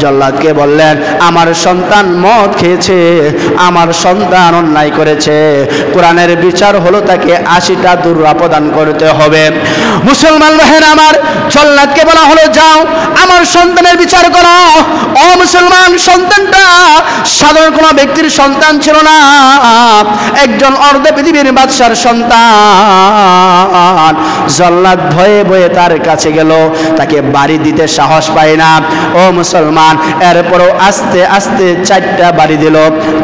জল্লাদকে বললেন, আমার সন্তান মদ খেয়েছে, আমার সন্তান অন্যায় করেছে, কোরআনের বিচার হলো তাকে 80টা দুর্রা প্রদান করতে হবে। মুসলমান ভাইয়েরা আমার, জল্লাদকে বলা হলো, যাও আমার সন্তানের বিচার করো। ও মুসলমান, সন্তানটা সাধারণ কোনো ব্যক্তির সন্তান ছিল না, একজন অর্ধ পৃথিবীর বাদশার সন্তান। জল্লাদ ভয়ে ভয়ে তার কাছে গেল, তাকে বাড়ি দিতে সাহস পায় না। ও মুসলমান, এরপরও আস্তে আস্তে 4টা বাড়ি দিল।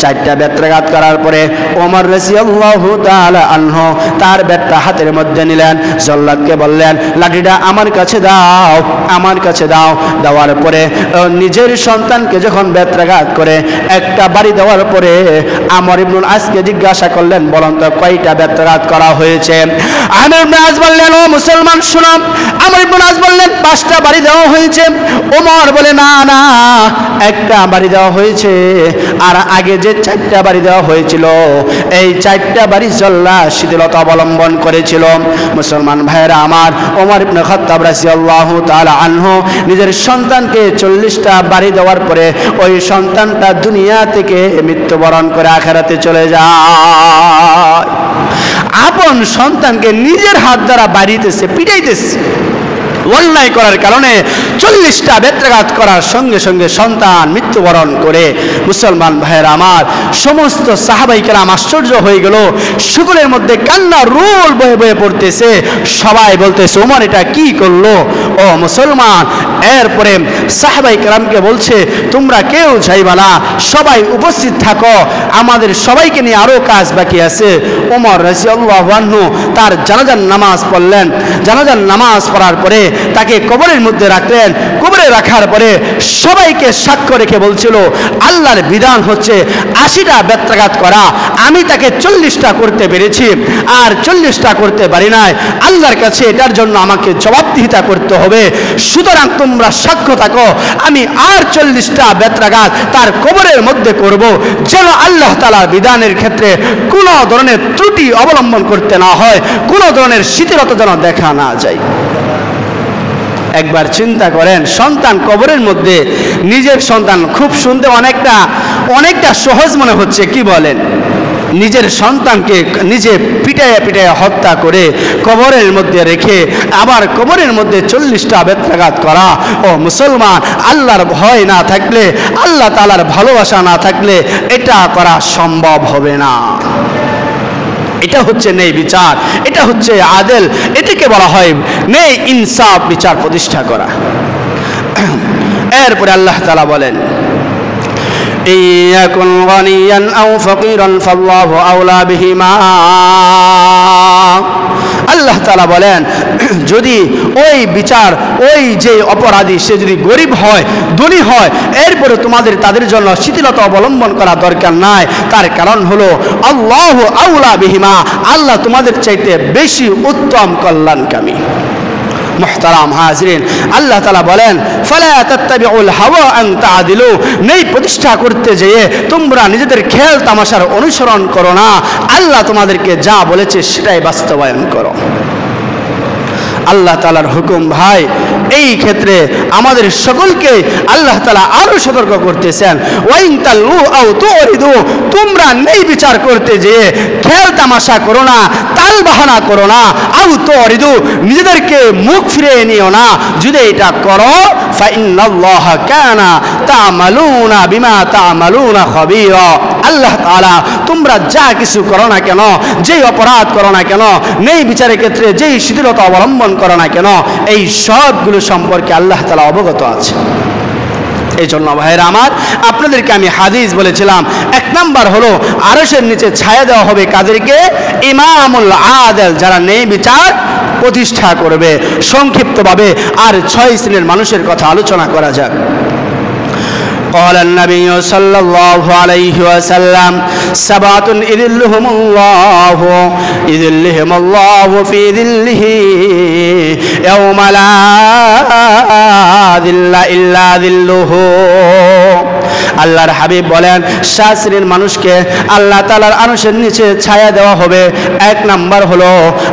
4টা বেত্রাঘাত করার পরে ওমর রাদিয়াল্লাহু তাআলা আনহু তার বেটটা হাতের মধ্যে নিলেন, জল্লাদকে বললেন, লাঠিটা আমার কাছে দাও, আমার কাছে দাও। দেওয়ার পরে নিজের সন্তানকে যখন বেত্রাঘাত করে একটা বাড়ি দেওয়ার পরে আমর ইবনুল আসকে জিজ্ঞাসা করলেন, বলুন তো কয়টা বেত্রাঘাত করা হয়েছে? আমর ইবনুল আস বললেন, ও মুসলমান শুনো। আমর ইবনুল আস বললেন, 5টা বাড়ি দেওয়া হয়েছে। ওমর বলে, না না, একটা বাড়ি দেওয়া হয়েছে, আর আগে যে 4টা বাড়ি দেওয়া হয়েছিল, এই 4টা বাড়ি জল্লাদ শিথিলতা অবলম্বন করেছিল। মুসলমান ভাইয়েরা আমার, ওমর ইবনে খাত্তাব রাদিয়াল্লাহু তাআলা আনহু নিজের সন্তানকে 40টা বাড়ি দেওয়ার পরে ওই সন্তানটা দুনিয়া থেকে মৃত্যুবরণ করে আখিরাতে চলে যায়। আপন সন্তানকে নিজের হাত দ্বারা বাড়িতেছে, পিটাইতেছে। অন্যায় করার কারণে 40টা বেত্রাঘাত করার সঙ্গে সঙ্গে সন্তান মৃত্যুবরণ করে। মুসলমান ভাইয়েরা আমার, সমস্ত সাহাবায়ে কেরাম আশ্চর্য হয়ে গেল, সকলের মধ্যে কান্নার রোল বয়ে বয়ে পড়তেছে। সবাই বলতেছে, ওমর এটা কি করলো? ও মুসলমান, এরপরে সাহাবায়ে কেরামকে বলছে, তোমরা কেউ যাইবা না, সবাই উপস্থিত থাকো, আমাদের সবাইকে নিয়ে আরো কাজ বাকি আছে। ওমর রাদিয়াল্লাহু আনহু তার জানাজার নামাজ পড়লেন। জানাজার নামাজ পড়ার পরে তাকে কবরের মধ্যে রাখলেন। কবরে রাখার পরে সবাইকে সাক্ষ্য রেখে বলছিল, আল্লাহর বিধান হচ্ছে 80টা বেত্রাঘাত করা, আমি তাকে 40টা করতে পেরেছি, আর 40টা করতে পারি নাই। আল্লাহর কাছে এটার জন্য আমাকে জবাবদিহিতা করতে হবে। সুতরাং তোমরা সাক্ষ্য থাকো, আমি আর 40টা বেত্রাঘাত তার কবরের মধ্যে করব, যেন আল্লাহ তাআলার বিধানের ক্ষেত্রে কোনো ধরনের ত্রুটি অবলম্বন করতে না হয়, কোনো ধরনের শিথিলতা যেন দেখা না যায়। একবার চিন্তা করেন, সন্তান কবরের মধ্যে, নিজের সন্তান, খুব শুনতে অনেকটা সহজ মনে হচ্ছে, কি বলেন? নিজের সন্তানকে নিজে পিটাইয়া পিটাইয়া হত্যা করে কবরের মধ্যে রেখে আবার কবরের মধ্যে 40টা বেত্রাঘাত করা। ও মুসলমান, আল্লাহর ভয় না থাকলে, আল্লাহ তাআলার ভালোবাসা না থাকলে এটা করা সম্ভব হবে না। এটা হচ্ছে নেই বিচার, এটা হচ্ছে আদেল, এটাকে বলা হয় নেই ইনসাফ, বিচার প্রতিষ্ঠা করা। এরপরে আল্লাহ তাআলা বলেন ইয়াকুন গানিয়ান আও ফাকিরান ফাল্লাহু আওলা বিহিমা। আল্লাহ তাআলা বলেন যদি ওই বিচার ওই যে অপরাধী সে যদি গরিব হয় ধনী হয় এরপরে তোমাদের তাদের জন্য শিথিলতা অবলম্বন করা দরকার নাই। তার কারণ হলো আল্লাহু আওলা বিহিমা, আল্লাহ তোমাদের চাইতে বেশি উত্তম কল্যাণকামী। মুহতারাম হাজরিন, আল্লাহ তাআলা বলেন ফালা তাত্তাবিউল হাওয়া আন তা'দিলু, নেই প্রতিষ্ঠা করতে যেয়ে তোমরা নিজেদের খেল তামাশার অনুসরণ করো না, আল্লাহ তোমাদেরকে যা বলেছে সেটাই বাস্তবায়ন করো। আল্লাহ তাআলার হুকুম ভাই, এই ক্ষেত্রে আমাদের সকলকে আল্লাহ তাআলা আরো সতর্ক করতেছেন ওয়াইন তালু আও তুরিদু, তোমরা নেই বিচার করতে যেয়ে খেল তামাশা করো না, তাল বাহানা করো না, আও তুরিদু নিজেদেরকে মুখ ফিরিয়ে নিও না। যদি এটা করো ফাইন্নাল্লাহা কানা তা'মালুনা বিমা তা'মালুনা খাবীরা, আল্লাহ তাআলা তোমরা যা কিছু করো না কেন, যেই অপরাধ করো না কেন, নেই বিচারের ক্ষেত্রে যেই শিথিলতা অবলম্বন করো না কেন, এই সবগুলো সম্পর্কে আল্লাহ তাআলা অবগত আছে। এই জন্য ভাইরা আমার, আপনাদেরকে আমি হাদিস বলেছিলাম, এক নাম্বার হলো আরশের নিচে ছায়া দেওয়া হবে কাদেরকে? ইমামুল আদিল, যারা নেই বিচার প্রতিষ্ঠা করবে। সংক্ষিপ্তভাবে আর 6 শ্রেণীর মানুষের কথা আলোচনা করা যাক। قال النبي صلى الله عليه وسلم سبعة يظلهم الله في ظله يوم لا ظل إلا ظله। আল্লাহর হাবিব বলেন 7 শ্রেণীর মানুষকে আল্লাহ তাআলার আরশের নিচে ছায়া দেওয়া হবে। এক নাম্বার হলো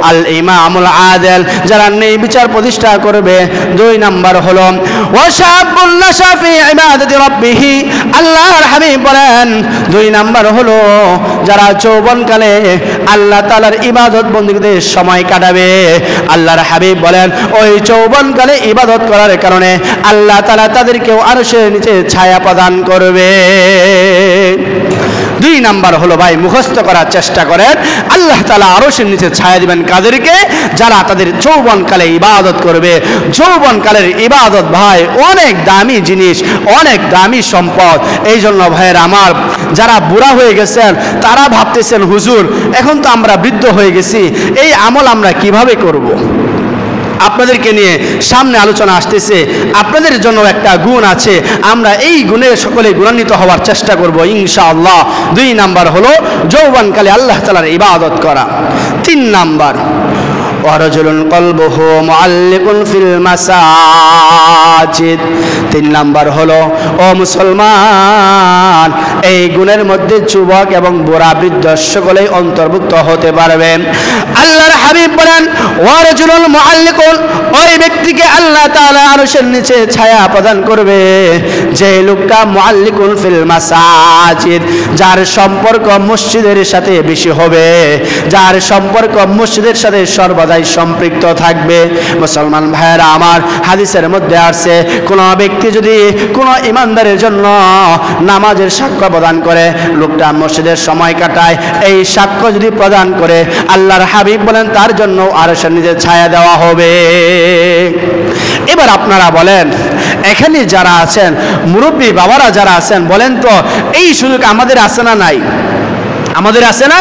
আল ইমামুল আদিল, যারা নেই বিচার প্রতিষ্ঠা করবে। 2 নাম্বার হলো ওয়াশাবুন নাশা ফি ইবাদাতি রাব্বিহি, আল্লাহর হাবিব বলেন 2 নাম্বার হলো যারা যৌবনকালে আল্লাহ তাআলার ইবাদত বন্দেগীতে সময় কাটাবে। আল্লাহর হাবিব বলেন ওই যৌবনকালে ইবাদত করার কারণে আল্লাহ তাআলা তাদেরকেও আরশের নিচে ছায়া প্রদান করবে। 2 নাম্বার হলো ভাই মুখস্থ করার চেষ্টা করেন, আল্লাহ তাআলা আরশের নিচে ছায়া দিবেন কাদেরকে? যারা তাদের যৌবনকালে ইবাদত করবে। যৌবনকালের ইবাদত ভাই অনেক দামি জিনিস, অনেক দামি সম্পদ। এই জন্য ভাইয়ের আমার, যারা বুড়া হয়ে গেছেন তারা ভাবতেছেন হুজুর এখন তো আমরা বৃদ্ধ হয়ে গেছি, এই আমল আমরা কিভাবে করব? আপনাদেরকে নিয়ে সামনে আলোচনা আসতেছে, আপনাদের জন্য একটা গুণ আছে, আমরা এই গুণে সকলে গুণান্বিত হওয়ার চেষ্টা করব ইনশাআল্লাহ। 2 নাম্বার হলো যৌবনকালে আল্লাহ তাআলার ইবাদত করা। 3 নাম্বার ওয়ারাজুলুন কলবুহু মুআল্লিকুন ফিল মাসাজিদ। 3 নাম্বার হলো ও মুসলমান, এই গুণের মধ্যে যুবক এবং বুড়া বৃদ্ধ সকলেই অন্তর্ভুক্ত হতে পারবে। আল্লাহর হাবিব বলেন ওয়ারাজুলুন মুআল্লিকুন, ওই ব্যক্তিকে আল্লাহ তাআলা আরশের নিচে ছায়া প্রদান করবে যে লোকটা মুআল্লিকুন ফিল মাসাজিদ, যার সম্পর্ক মসজিদের সাথে বেশি হবে, যার সম্পর্ক মসজিদের সাথে সর্বদাই সম্পৃক্ত থাকবে। মুসলমান ভাইয়েরা আমার, হাদিসের মধ্যে আছে কোন ব্যক্তি যদি কোন ইমানদারের জন্য নামাজের সাক্ষ্য প্রদান করে, লোকটা মসজিদের সময় কাটায়, এই সাক্ষ্য যদি প্রদান করে আল্লাহর হাবিব বলেন তার জন্য আরশের নিচে ছায়া দেওয়া হবে। এবার আপনারা বলেন এখানে যারা আছেন মুরব্বী বাবারা যারা আছেন, বলেন তো এই সুযোগ আমাদের আছে না নাই? আমাদের আছে না?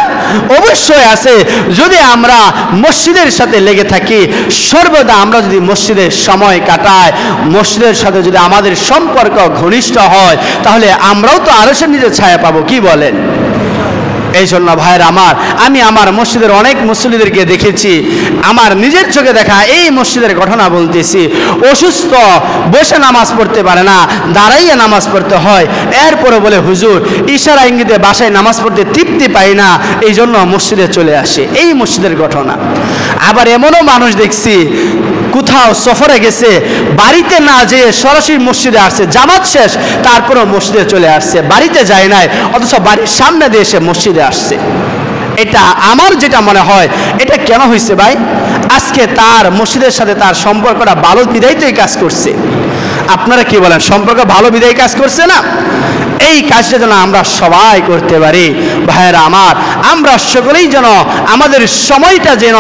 অবশ্যই আছে। যদি আমরা মসজিদের সাথে লেগে থাকি, সর্বদা আমরা যদি মসজিদের সময় কাটাই, মসজিদের সাথে যদি আমাদের সম্পর্ক ঘনিষ্ঠ হয়, তাহলে আমরাও তো আরশের নিচে ছায়া পাবো। কি বলেন? এই জন্য ভাইয়ের আমার, আমি আমার মসজিদের অনেক মুসল্লিদেরকে দেখেছি, আমার নিজের চোখে দেখা এই মসজিদের ঘটনা বলতেছি। অসুস্থ, বসে নামাজ পড়তে পারে না, দাঁড়াইয়া নামাজ পড়তে হয়। এরপরে বলে হুজুর ইশারা ইঙ্গিতে বাসায় নামাজ পড়তে তৃপ্তি পাই না, এই জন্য মসজিদে চলে আসে। এই মসজিদের ঘটনা। আবার এমনও মানুষ দেখছি কোথাও সফরে গেছে, বাড়িতে না যেয়ে সরাসরি মসজিদে আসছে, জামাত শেষ তারপরেও মসজিদে চলে আসছে, বাড়িতে যায় নাই, অথচ বাড়ির সামনে দিয়ে এসে মসজিদে আসছে। এটা আমার যেটা মনে হয়, এটা কেন হয়েছে ভাই? আজকে তার মসজিদের সাথে তার সম্পর্কটা ভালো বিধায় তো এই কাজ করছে। আপনারা কি বলেন? সম্পর্ক ভালো বিদায় কাজ করছে না? এই কাজটা যেন আমরা সবাই করতে পারি। ভাইয়েরা আমার, আমরা সকলেই যেন আমাদের সময়টা যেন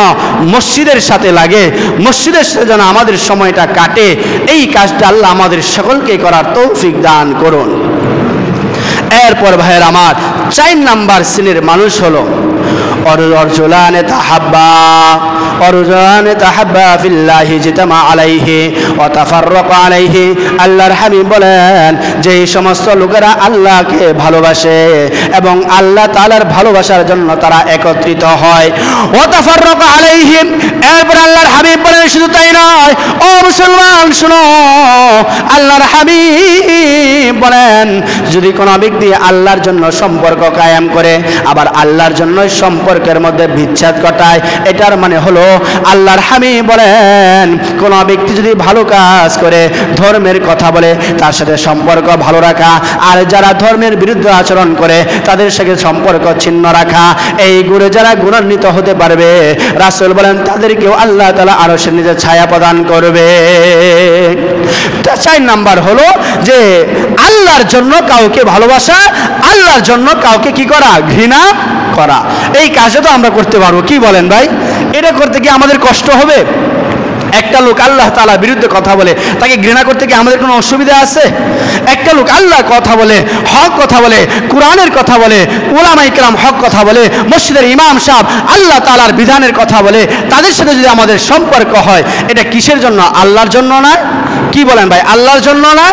মসজিদের সাথে লাগে, মসজিদের সাথে যেন আমাদের সময়টা কাটে। এই কাজটা আল্লাহ আমাদের সকলকে করার তৌফিক দান করুন। এরপর ভাইয়েরা আমার, 4 নাম্বার শ্রেণীর মানুষ হলো অরজুলানে তাহাব্বা ফিল্লাহি জিতামা আলাইহি ওয়া তাফাররাকা আলাইহি। আল্লাহর হাবিব বলেন, যে সমস্ত লোকেরা আল্লাহকে ভালোবাসে এবং আল্লাহ তাআলার ভালোবাসার জন্য তারা একত্রিত হয়। ওয়া তাফাররাকা আলাইহি, এরপর আল্লাহর হাবিব বলেন, শুধু তাই নয়, ও মুসলমান শুনো, আল্লাহর হাবিব বলেন, যদি কোনো ব্যক্তি আল্লাহর জন্য সম্পর্ক কায়েম করে আবার আল্লাহর জন্য সম্পর্কের মধ্যে বিচ্ছেদ ঘটায়, এটার মানে হলো আল্লাহর হাবিব বলেন, কোন ব্যক্তি যদি ভালো কাজ করে, ধর্মের কথা বলে, তার সাথে সম্পর্ক ভালো রাখা, আর যারা ধর্মের বিরুদ্ধে আচরণ করে তাদের সাথে সম্পর্ক ছিন্ন রাখা, এই গুণে যারা গুণান্বিত হতে পারবে, রাসূল বলেন তাদেরকেও আল্লাহ তাআলা আরশের নিচে ছায়া প্রদান করবে। 4 নাম্বার হলো যে আল্লাহর জন্য কাউকে ভালোবাসা, আল্লাহর জন্য কাউকে কি করা? ঘৃণা করা। এই কাজটা তো আমরা করতে পারবো, কি বলেন ভাই? এটা করতে কি আমাদের কষ্ট হবে? একটা লোক আল্লাহ তাআলার বিরুদ্ধে কথা বলে, তাকে ঘৃণা করতে কি আমাদের কোনো অসুবিধা আছে? একটা লোক আল্লাহ কথা বলে, হক কথা বলে, কোরআনের কথা বলে, উলামায়ে কেরাম হক কথা বলে, মসজিদের ইমাম সাহেব আল্লাহ তাআলার বিধানের কথা বলে, তাদের সাথে যদি আমাদের সম্পর্ক হয়, এটা কিসের জন্য? আল্লাহর জন্য না? কি বলেন ভাই? আল্লাহর জন্য না?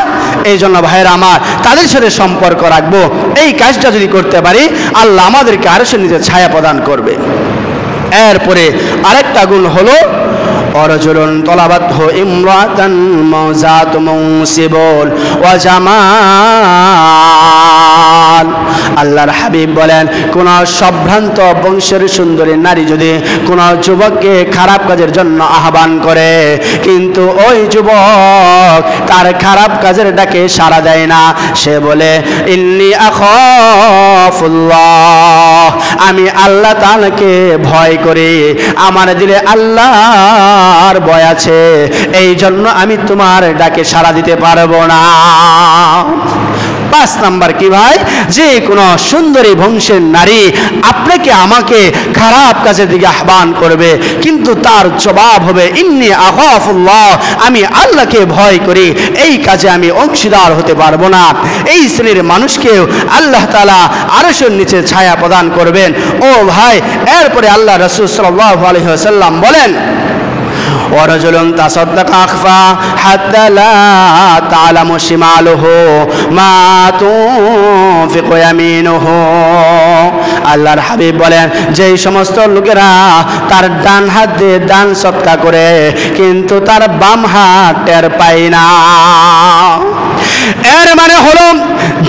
এই জন্য ভাইয়েরা আমার, তাদের সাথে সম্পর্ক রাখবো। এই কাজটা যদি করতে পারি, আল্লাহ আমাদেরকে আরশের নিচে ছায়া প্রদান করবে। এরপরে আরেকটা গুণ হলো অরজুলুন তলাবাতহু ইমরাতান মাওজাত মুনসিবুল ওয়া জামাল। আল্লাহর হাবিব বলেন, কোন সম্ভ্রান্ত বংশের সুন্দরী নারী যদি কোন যুবককে খারাপ কাজের জন্য আহ্বান করে, কিন্তু ওই যুবক তার খারাপ কাজের ডাকে সাড়া দেয় না, সে বলে ইন্নী আখাফুল্লাহ, আমি আল্লাহ তাআলাকে ভয় করি, আমার দিলে আল্লাহর ভয় আছে, এই জন্য আমি তোমার ডাকে সাড়া দিতে পারবো না। 5 নাম্বার কি ভাই? যে কোন সুন্দরী বংশের নারী আপনাকে আমাকে খারাপ কাজের দিকে আহ্বান করবে, কিন্তু তার জবাব হবে ইন্নী আখাফুল্লাহ, আমি আল্লাহকে ভয় করি, এই কাজে আমি অংশীদার হতে পারবো না। এই শ্রেণীর মানুষকেও আল্লাহ তাআলা আরশের নিচে ছায়া প্রদান করবেন। ও ভাই, এরপরে আল্লাহ রাসূল সাল্লাল্লাহু আলাইহি ওয়াসাল্লাম বলেন, ওয়ারাজুলুন তাসাদ্দাকা আখফা হাত্তা লা তা'লামু শিমালুহু মা তুনফিকু ইয়ামিনুহু। আল্লাহর হাবিব বলেন, যেই সমস্ত লোকেরা তার ডান হাত দিয়ে দান সদকা করে কিন্তু তার বাম হাত টের পায় না, এর মানে হলো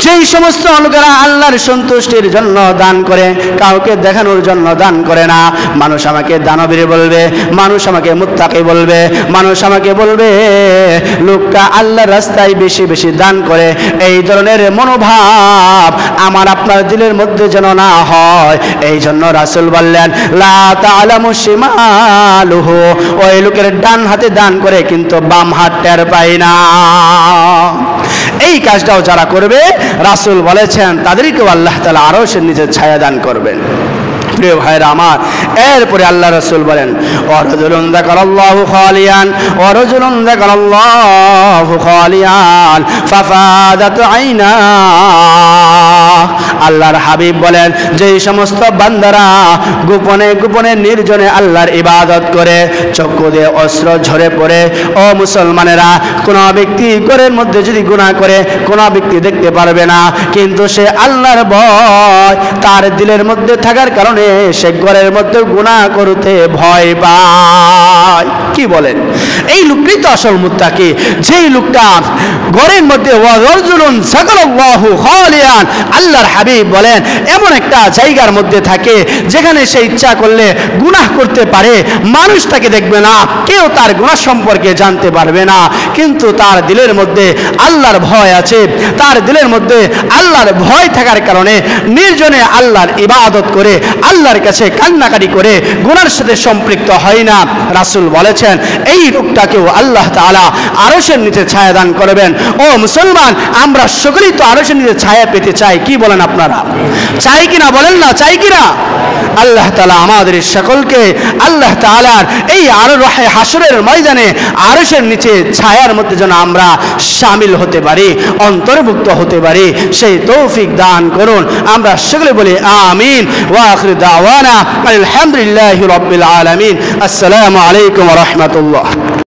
যেই সমস্ত লোকেরা আল্লাহর সন্তুষ্টির জন্য দান করে, কাউকে দেখানোর জন্য দান করে না, মানুষ আমাকে দানবীর বলবে, মানুষ আমাকে মুত্তাকি বলবে, মানুষ আমাকে বলবে লোকটা আল্লাহর রাস্তায় বেশি বেশি দান করে, এই ধরনের মনোভাব আমার আপনার দিলের মধ্যে যেন না হয়। এই জন্য রাসূল বললেন, লা তা'লামু শিমালুহু, ওই লোকের ডান হাতে দান করে কিন্তু বাম হাত টের পায় না। এই কাজটাও যারা করবে, রাসূল বলেছেন তাদেরকেও আল্লাহ তাআলা আরশের নিচে ছায়া দান করবেন। প্রিয় ভাইরা আমার, এরপরে আল্লাহ রাসূল বলেন, ওয়ারাজুলুন যাকারাল্লাহু খালিয়ান, ওয়ারাজুলুন যাকারাল্লাহু খালিয়ান ফাফাদাত আইনা। আল্লাহর হাবিব বলেন, যেই সমস্ত বান্দারা গোপনে গোপনে নির্জনে আল্লাহর ইবাদত করে, চক্ষু দিয়ে অশ্রু ঝরে পড়ে, ও মুসলমানেরা, কোন ব্যক্তি ঘরের মধ্যে যদি গুনাহ করে, কোন ব্যক্তি দেখতে পারবে না, কিন্তু সে আল্লাহর ভয় তার দিলের মধ্যে থাকার কারণে সে ঘরের মধ্যে গুনাহ করতে ভয় পায়। কি বলেন? এই লোকটাই তো আসল মুত্তাকি, যেই লোকটা ঘরের মধ্যে ওয়ারাজুলুন যাকারাল্লাহু খালিয়ান, আল্লাহ আল্লাহর হাবিব বলেন এমন একটা জায়গার মধ্যে থাকে যেখানে সে ইচ্ছা করলে গুনাহ করতে পারে, মানুষ তাকে দেখবে না, কেউ তার গুনাহ সম্পর্কে জানতে পারবে না, কিন্তু তার দিলের মধ্যে আল্লাহর ভয় আছে। তার দিলের মধ্যে আল্লাহর ভয় থাকার কারণে নির্জনে আল্লাহর ইবাদত করে, আল্লাহর কাছে কান্নাকাটি করে গুনার সাথে সম্পৃক্ত হয় না। রাসূল বলেছেন এই লোকটাকেও আল্লাহ তাআলা আরশের নিচে ছায়া দান করবেন। ও মুসলমান, আমরা সকলেই তো আরশের নিচে ছায়া পেতে চাই, কি বলেন আপনারা? চাই কিনা বলেন না, চাই কিনা? আল্লাহ তাআলা আমাদের সকলকে আল্লাহ তাআলার এই আরশে হাসরের ময়দানে আরশের নিচে ছায়ার মধ্যে যেন আমরা শামিল হতে পারি, অন্তর্ভুক্ত হতে পারি, সেই তৌফিক দান করুন। আমরা সকলে বলি আমিন। ওয়া আখিরু দাওয়ানা আলহামদুলিল্লাহি রাব্বিল আলামিন। আসসালামু আলাইকুম ওয়া রাহমাতুল্লাহ।